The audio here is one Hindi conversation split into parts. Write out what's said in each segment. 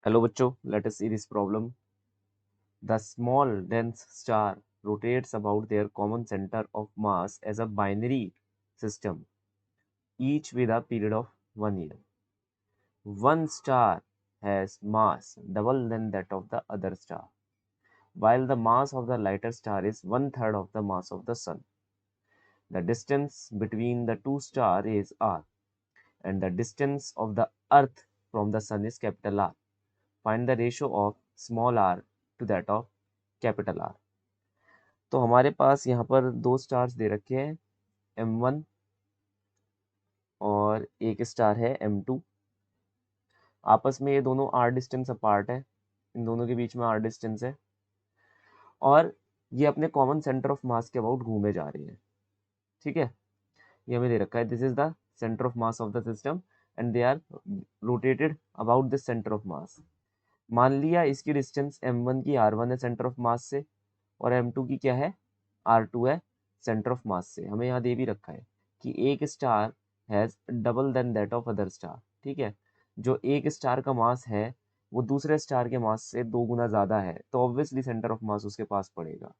हेलो बच्चों, let us see this problem. The small dense star rotates about their common center of mass as a binary system, each with a period of 1 year. One star has mass double than that of the other star, while the mass of the lighter star is one third of the mass of the sun. The distance between the two stars is r, and the distance of the earth from the sun is capital R. Find the ratio of small r to that of capital R. तो हमारे पास यहाँ पर दो स्टार्स दे रखे हैं, M1 और एक स्टार है M2. आपस में ये दोनों r डिस्टेंस अपार्ट है, इन दोनों के बीच में r डिस्टेंस है, और ये अपने कॉमन सेंटर ऑफ मास के अबाउट घूमे जा रहे हैं. ठीक है, ये हमें दे रखा है, this is the centre of mass of the system and they are rotated about this centre of mass. मान लिया इसकी डिस्टेंस M1 की R1 है सेंटर ऑफ मास से, और M2 की क्या है, R2 है सेंटर ऑफ मास से. हमें यहाँ दे भी रखा है कि एक star has double than that of other star. ठीक है, जो एक स्टार का मास है वो दूसरे स्टार के मास से 2 गुना ज़्यादा है, तो ऑब्वियसली सेंटर ऑफ मास उसके पास पड़ेगा.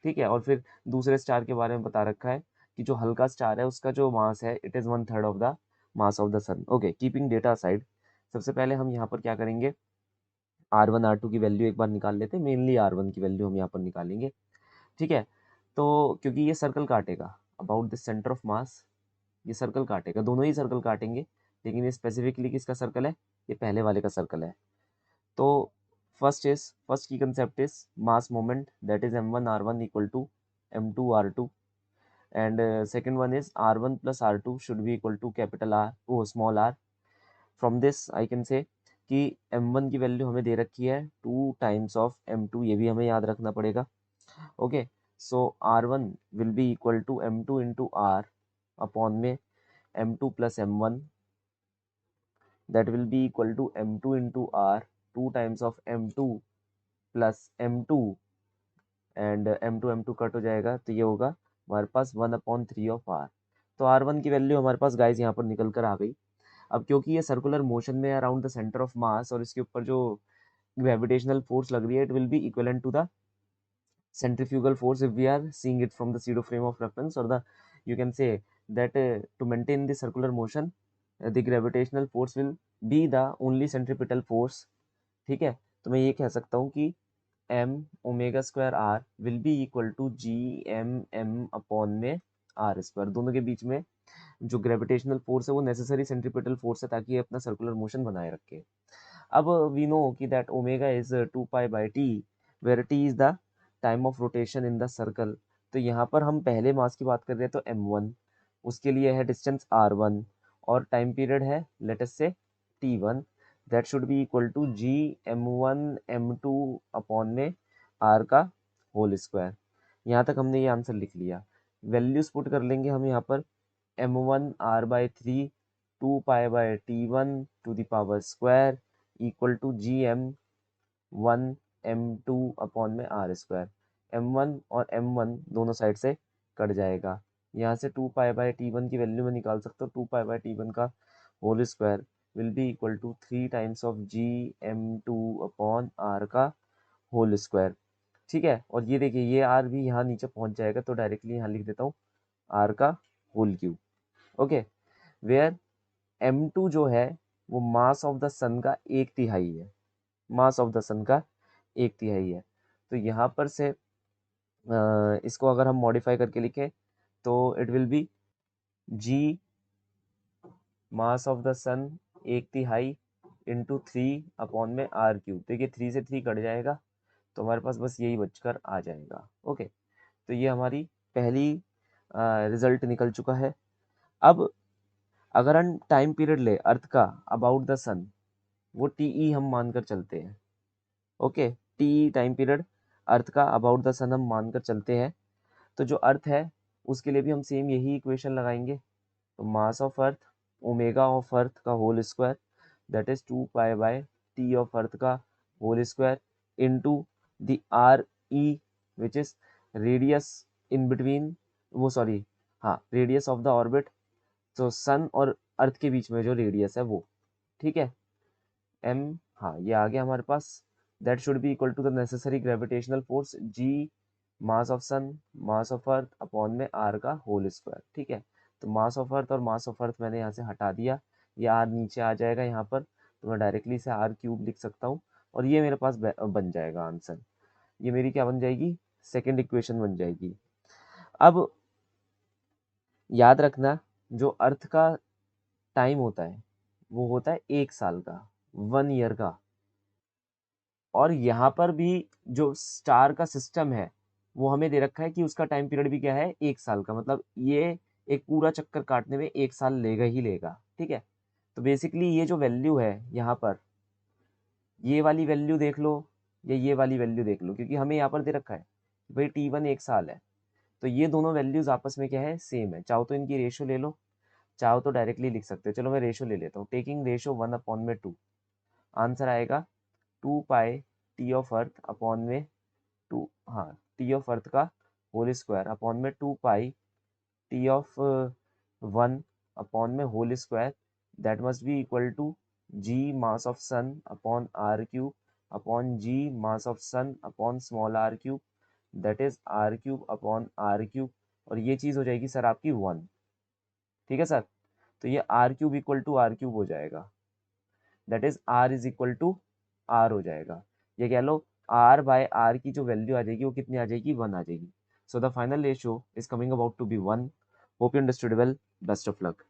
ठीक है, और फिर दूसरे स्टार के बारे में बता रखा है कि जो हल्का स्टार है उसका जो मास है it is one third of the mass of the sun. Okay, keeping data side, सबसे पहले हम यहाँ पर क्या करेंगे, R1 R2 की वैल्यू एक बार निकाल लेते हैं. मेनली R1 की वैल्यू हम यहाँ पर निकालेंगे. ठीक है, तो क्योंकि ये सर्कल काटेगा अबाउट द सेंटर ऑफ मास, ये सर्कल काटेगा, दोनों ही सर्कल काटेंगे, लेकिन ये स्पेसिफिकली किसका सर्कल है, ये पहले वाले का सर्कल है. तो फर्स्ट की concept is mass moment, that is M1 R1 equal to M2 R2, and second one is R1 plus R2 should be equal to capital R, वो small R. From this I can say कि M1 की वैल्यू हमें दे रखी है 2 टाइम्स ऑफ M2, ये भी हमें याद रखना पड़ेगा. Okay, so R1 will be equal to M2 into R upon में M2 plus M1, that will be equal to M2 into R, 2 times of M2 plus M2, and M2 cut हो जाएगा, तो ये होगा हमारे पास 1/3 ऑफ R. तो R1 की वैल्यू हमारे पास गाइज यहाँ पर निकल कर आ गई. अब क्योंकि ये सर्कुलर मोशन में around the centre of mass और इसके ऊपर जो ग्रेविटेशनल फोर्स लग रही है, it will be equivalent to the centrifugal force if we are seeing it from the pseudo frame of reference, or the you can say that to maintain the circular motion the gravitational force will be the only centripetal force. ठीक है, तो मैं ये कह सकता हूँ कि m omega square r will be equal to G M M upon में r स्क्वायर. दोनों के बीच में जो ग्रेविटेशनल फोर्स है वो नेसेसरी सेंट्रीपिटल फोर्स है ताकि ये अपना सर्कुलर मोशन बनाए रखे. अब वी नो कि that omega is 2 pi by T, where T is the time of rotation in the circle. तो यहाँ पर हम पहले मास की बात कर रहे हैं, तो M1 उसके लिए है डिस्टेंस R1 और टाइम पीरियड है लेट अस से T1, that should be equal to G M1 M2 upon में R का होल स्क्वायर. यहाँ तक हमने ये आंसर लिख लिया. वैल्यूज पुट कर लेंगे हम यहाँ पर, M1 R/3 2 pi by T1 to the power square equal to GM1 M2 upon में R स्क्वायर. M1 और M1 दोनों साइड से कट जाएगा. यहाँ से 2 पाई बाय T1 की वैल्यू में निकाल सकते हो. 2 पाई बाय T1 का whole square will be equal to 3 times of GM2 upon R का होल स्क्वायर. ठीक है, और ये देखिए ये R भी यहाँ नीचे पहुँच जाएगा, तो डायरेक्टली यहाँ लिख देता हूँ R का whole cube. Okay, where M2 जो है वो मास ऑफ द सन का 1/3 है, मास ऑफ द सन का 1/3 है. तो यहाँ पर से इसको अगर हम मॉडिफाई करके लिखें तो it will be G mass of the sun 1/3 into 3 upon में R क्यूब. देखिए 3 से 3 कट जाएगा, तो हमारे पास बस यही बचकर आ जाएगा. ओके, तो ये हमारी पहली रिजल्ट निकल चुका है. अब अगर हम टाइम पीरियड ले अर्थ का अबाउट द सन, वो TE हम मानकर चलते हैं. ओके, TE टाइम पीरियड अर्थ का अबाउट द सन हम मानकर चलते हैं. तो जो अर्थ है उसके लिए भी हम सेम यही इक्वेशन लगाएंगे. तो mass of earth omega of earth का whole square, that is 2 pi by T of earth का whole square into the RE which is radius in between, वो सॉरी हाँ रेडियस ऑफ द ऑर्बिट, तो सन और अर्थ के बीच में जो रेडियस है वो. ठीक है, M हाँ ये आ गया हमारे पास, that should be equal to the necessary gravitational force G mass of sun mass of earth upon में आर का होल स्क्वायर। ठीक है, तो मास ऑफ अर्थ और मास ऑफ अर्थ मैंने यहाँ से हटा दिया, ये आर नीचे आ जाएगा यहाँ पर, तो मैं डायरेक्टली इसे आर क्यूब लिख सकता हूँ, और ये मेरे पास बन जाएगा आंसर। ये मेरी क्या बन जाएगी, सेकेंड इक्वेशन बन जाएगी। अब याद रखना, जो अर्थ का टाइम होता है वो होता है 1 साल का, 1 ईयर का, और यहाँ पर भी जो स्टार का सिस्टम है वो हमें दे रखा है कि उसका टाइम पीरियड भी क्या है, 1 साल का, मतलब ये एक पूरा चक्कर काटने में 1 साल लेगा ही लेगा। ठीक है, तो बेसिकली ये जो वैल्यू है यहाँ पर, ये वाली वैल्यू देख लो या ये वाली वैल्यू देख लो, क्योंकि हमें यहाँ पर दे रखा है कि भाई T1 1 साल है, तो ये दोनों वैल्यूज आपस में क्या है, सेम है। चाहो तो इनकी रेशो ले लो, चाहो तो डायरेक्टली लिख सकते हो। चलो मैं रेशो ले लेता हूँ, टेकिंग रेशो 1/2, आंसर आएगा 2 pi T of earth upon में 2, हाँ टी ऑफ अर्थ का होल स्क्वायर अपॉन में 2 पाई टी ऑफ 1 अपॉन में whole square, that must be equal to G mass of sun upon R cube upon G mass of sun upon small R cube, that is R cube upon R cube, और ये चीज़ हो जाएगी सर आपकी 1। ठीक है सर, तो ये R cube equal to R cube हो जाएगा, that is R is equal to R हो जाएगा। ये कह लो आर बाय आर की जो वैल्यू आ जाएगी वो कितनी आ जाएगी, 1 आ जाएगी। So the final ratio is coming about to be 1। Hope you understood well, best of luck.